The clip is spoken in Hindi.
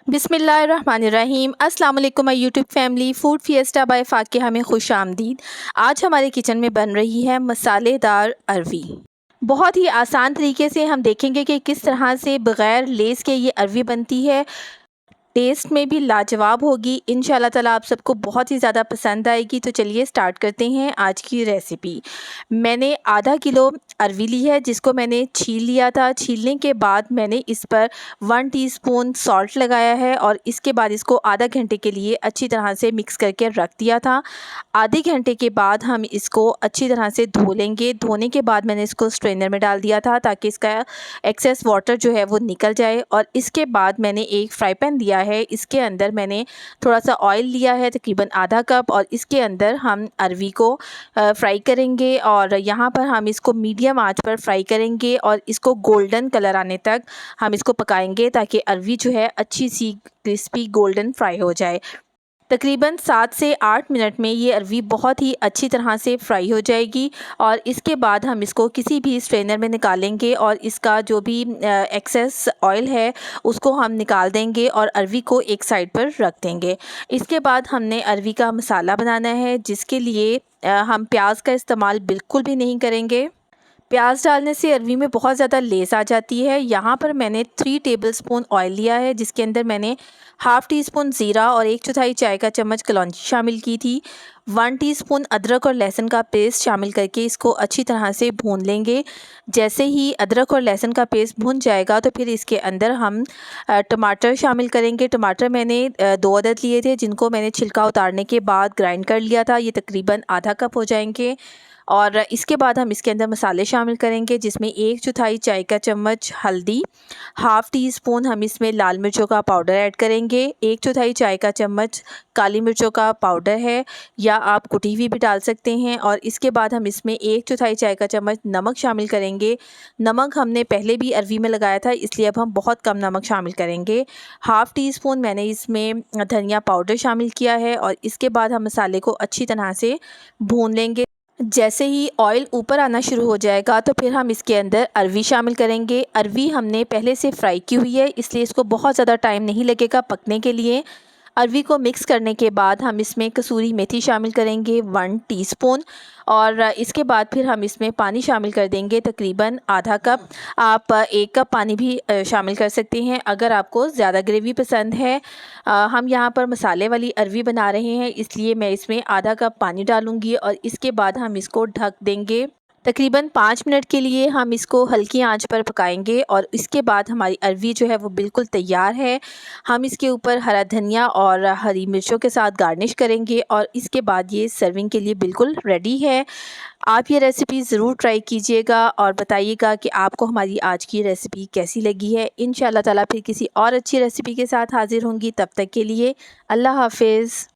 बिस्मिल्लाहिर्रहमानिर्रहीम। अस्सलाम वालेकुम my YouTube family. Food fiesta by Fakiha में खुश आमदीद। आज हमारे किचन में बन रही है मसालेदार अरवी। बहुत ही आसान तरीके से हम देखेंगे कि किस तरह से बग़ैर लेस के ये अरवी बनती है। टेस्ट में भी लाजवाब होगी। इंशाल्लाह ताला आप सबको बहुत ही ज़्यादा पसंद आएगी। तो चलिए स्टार्ट करते हैं आज की रेसिपी। मैंने आधा किलो अरवी ली है, जिसको मैंने छील लिया था। छीलने के बाद मैंने इस पर 1 टीस्पून सॉल्ट लगाया है और इसके बाद इसको आधा घंटे के लिए अच्छी तरह से मिक्स करके रख दिया था। आधे घंटे के बाद हम इसको अच्छी तरह से धो लेंगे। धोने के बाद मैंने इसको स्ट्रेनर में डाल दिया था ताकि इसका एक्सेस वाटर जो है वो निकल जाए। और इसके बाद मैंने एक फ्राई पैन लिया है। इसके अंदर मैंने थोड़ा सा ऑयल लिया है, तकरीबन आधा कप, और इसके अंदर हम अरवी को फ्राई करेंगे। और यहाँ पर हम इसको मीडियम आंच पर फ्राई करेंगे और इसको गोल्डन कलर आने तक हम इसको पकाएंगे ताकि अरवी जो है अच्छी सी क्रिस्पी गोल्डन फ्राई हो जाए। तकरीबन 7 से 8 मिनट में ये अरवी बहुत ही अच्छी तरह से फ्राई हो जाएगी। और इसके बाद हम इसको किसी भी स्ट्रेनर में निकालेंगे और इसका जो भी एक्सेस ऑयल है उसको हम निकाल देंगे और अरवी को एक साइड पर रख देंगे। इसके बाद हमने अरवी का मसाला बनाना है, जिसके लिए हम प्याज का इस्तेमाल बिल्कुल भी नहीं करेंगे। प्याज डालने से अरवी में बहुत ज़्यादा लेस आ जाती है। यहाँ पर मैंने 3 टेबलस्पून ऑयल लिया है, जिसके अंदर मैंने हाफ़ टी स्पून ज़ीरा और 1/4 चाय का चम्मच कलौंजी शामिल की थी। 1 टीस्पून अदरक और लहसुन का पेस्ट शामिल करके इसको अच्छी तरह से भून लेंगे। जैसे ही अदरक और लहसुन का पेस्ट भून जाएगा तो फिर इसके अंदर हम टमाटर शामिल करेंगे। टमाटर मैंने 2 अदद लिए थे, जिनको मैंने छिलका उतारने के बाद ग्राइंड कर लिया था। ये तकरीबन आधा कप हो जाएंगे। और इसके बाद हम इसके अंदर मसाले शामिल करेंगे, जिसमें 1/4 चाय का चम्मच हल्दी, हाफ़ टी स्पून हम इसमें लाल मिर्चों का पाउडर ऐड करेंगे, 1/4 चाय का चम्मच काली मिर्चों का पाउडर है या आप कुटी हुई भी डाल सकते हैं। और इसके बाद हम इसमें 1/4 चाय का चम्मच नमक शामिल करेंगे। नमक हमने पहले भी अरवी में लगाया था, इसलिए अब हम बहुत कम नमक शामिल करेंगे। हाफ़ टी स्पून मैंने इसमें धनिया पाउडर शामिल किया है। और इसके बाद हम मसाले को अच्छी तरह से भून लेंगे। जैसे ही ऑयल ऊपर आना शुरू हो जाएगा तो फिर हम इसके अंदर अरवी शामिल करेंगे। अरवी हमने पहले से फ्राई की हुई है, इसलिए इसको बहुत ज़्यादा टाइम नहीं लगेगा पकने के लिए। अरवी को मिक्स करने के बाद हम इसमें कसूरी मेथी शामिल करेंगे 1 टीस्पून। और इसके बाद फिर हम इसमें पानी शामिल कर देंगे, तकरीबन आधा कप। आप 1 कप पानी भी शामिल कर सकते हैं अगर आपको ज़्यादा ग्रेवी पसंद है। हम यहाँ पर मसाले वाली अरवी बना रहे हैं, इसलिए मैं इसमें आधा कप पानी डालूँगी और इसके बाद हम इसको ढक देंगे। तकरीबन 5 मिनट के लिए हम इसको हल्की आंच पर पकाएंगे और इसके बाद हमारी अरवी जो है वो बिल्कुल तैयार है। हम इसके ऊपर हरा धनिया और हरी मिर्चों के साथ गार्निश करेंगे और इसके बाद ये सर्विंग के लिए बिल्कुल रेडी है। आप ये रेसिपी ज़रूर ट्राई कीजिएगा और बताइएगा कि आपको हमारी आज की रेसिपी कैसी लगी है। इंशाल्लाह ताला फिर किसी और अच्छी रेसिपी के साथ हाज़िर होंगी। तब तक के लिए अल्लाह हाफ़िज़।